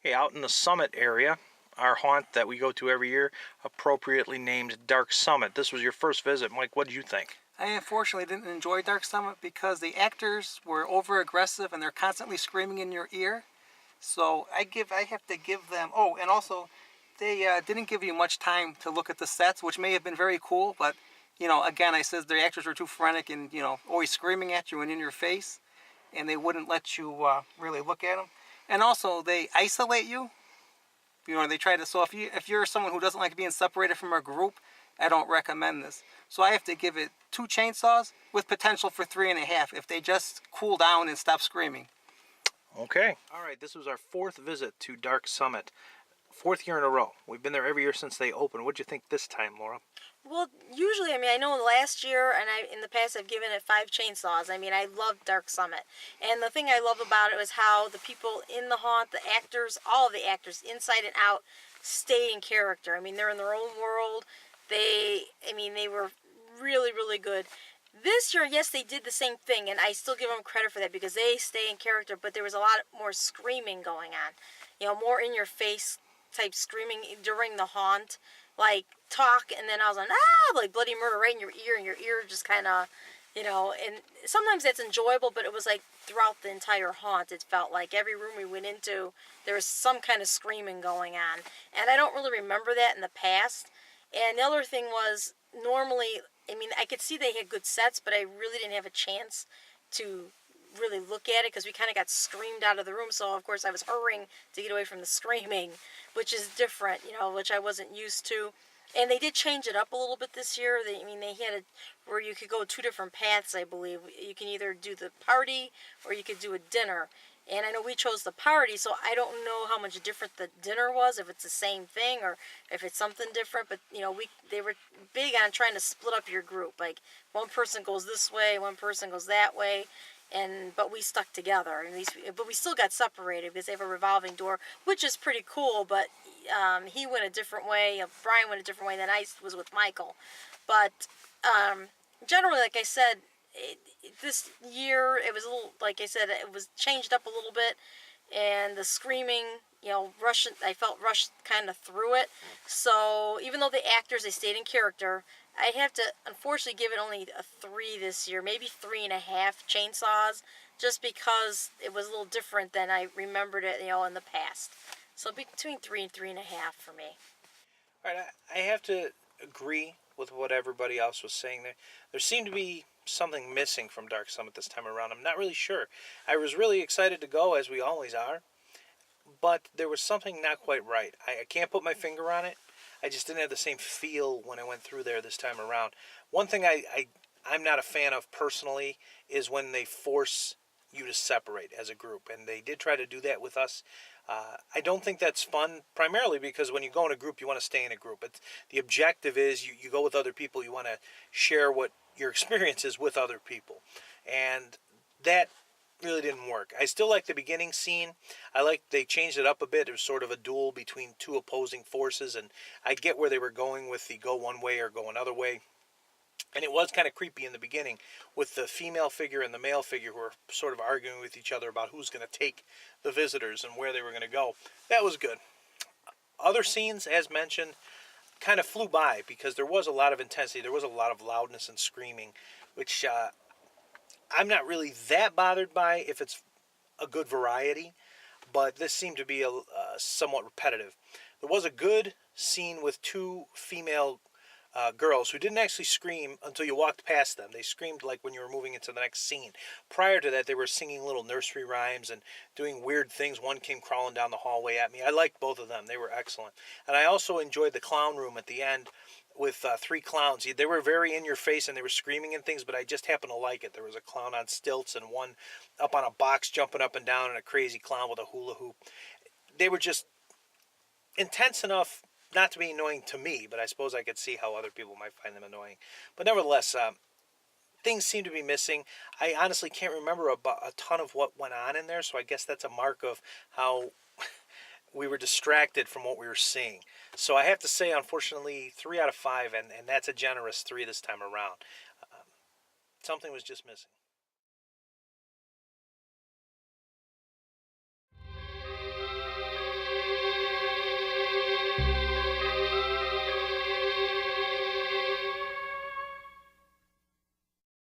Hey, out in the Summit area, our haunt that we go to every year, appropriately named Dark Summit. This was your first visit. Mike, what did you think? I unfortunately didn't enjoy Dark Summit because the actors were over aggressive and they're constantly screaming in your ear. So I have to give them. Oh, and also, they didn't give you much time to look at the sets, which may have been very cool. But again, I said the actors were too frantic and always screaming at you and in your face, and they wouldn't let you really look at them. And also, they isolate you. They try to. So if you're someone who doesn't like being separated from a group, I don't recommend this. So I have to give it 2 chainsaws with potential for 3.5 if they just cool down and stop screaming. Okay. All right, this was our 4th visit to Dark Summit. 4th year in a row. We've been there every year since they opened. What'd you think this time, Laura? Well, usually, I know last year and in the past I've given it 5 chainsaws. I loved Dark Summit. And the thing I loved about it was how the people in the haunt, the actors, all of the actors, inside and out, stay in character. They're in their own world. They were really, really good. This year, yes, they did the same thing, and I still give them credit for that because they stay in character, but there was a lot more screaming going on. More in your face type screaming during the haunt. Like, talk, and then I was like bloody murder right in your ear, and your ear just kind of, and sometimes that's enjoyable, but it was like throughout the entire haunt, it felt like every room we went into, there was some kind of screaming going on, and I don't really remember that in the past. And the other thing was, normally, I could see they had good sets, but I really didn't have a chance to really look at it because we kind of got screamed out of the room. So, of course, I was hurrying to get away from the screaming, which is different, which I wasn't used to. And they did change it up a little bit this year. They had where you could go 2 different paths, I believe. You can either do the party or you could do a dinner. And I know we chose the party, so I don't know how much different the dinner was, if it's the same thing or if it's something different. But, they were big on trying to split up your group. Like, one person goes this way, one person goes that way. But we stuck together, but we still got separated because they have a revolving door, which is pretty cool. But he went a different way. Brian went a different way than I was with Michael. But generally, like I said, this year it was a little, like I said, it was changed up a little bit, and the screaming, Russian, I felt rushed kind of through it. So even though the actors, they stayed in character, I have to unfortunately give it only a 3 this year, maybe 3.5 chainsaws, just because it was a little different than I remembered it, in the past. So between 3 and 3.5 for me. All right, I have to agree with what everybody else was saying there. There seemed to be something missing from Dark Summit this time around. I'm not really sure. I was really excited to go, as we always are, but there was something not quite right. I can't put my finger on it. I just didn't have the same feel when I went through there this time around. One thing I'm not a fan of personally is when they force you to separate as a group, and they did try to do that with us. I don't think that's fun, primarily because when you go in a group, you want to stay in a group. The objective is you go with other people, you want to share what your experience is with other people. And that really didn't work. I still like the beginning scene. I like they changed it up a bit. It was sort of a duel between 2 opposing forces, and I get where they were going with the go one way or go another way. And it was kind of creepy in the beginning with the female figure and the male figure who were sort of arguing with each other about who's going to take the visitors and where they were going to go. That was good. Other scenes, as mentioned, kind of flew by because there was a lot of intensity. There was a lot of loudness and screaming, which I'm not really that bothered by if it's a good variety, but this seemed to be somewhat repetitive. There was a good scene with 2 female girls who didn't actually scream until you walked past them. They screamed like when you were moving into the next scene. Prior to that, they were singing little nursery rhymes and doing weird things. One came crawling down the hallway at me. I liked both of them. They were excellent. And I also enjoyed the clown room at the end with 3 clowns. They were very in your face and they were screaming and things, but I just happened to like it. There was a clown on stilts and one up on a box jumping up and down, and a crazy clown with a hula hoop. They were just intense enough not to be annoying to me, but I suppose I could see how other people might find them annoying. But nevertheless, things seem to be missing. I honestly can't remember a ton of what went on in there, so I guess that's a mark of how we were distracted from what we were seeing. So I have to say, unfortunately, 3 out of 5, and that's a generous 3 this time around. Something was just missing.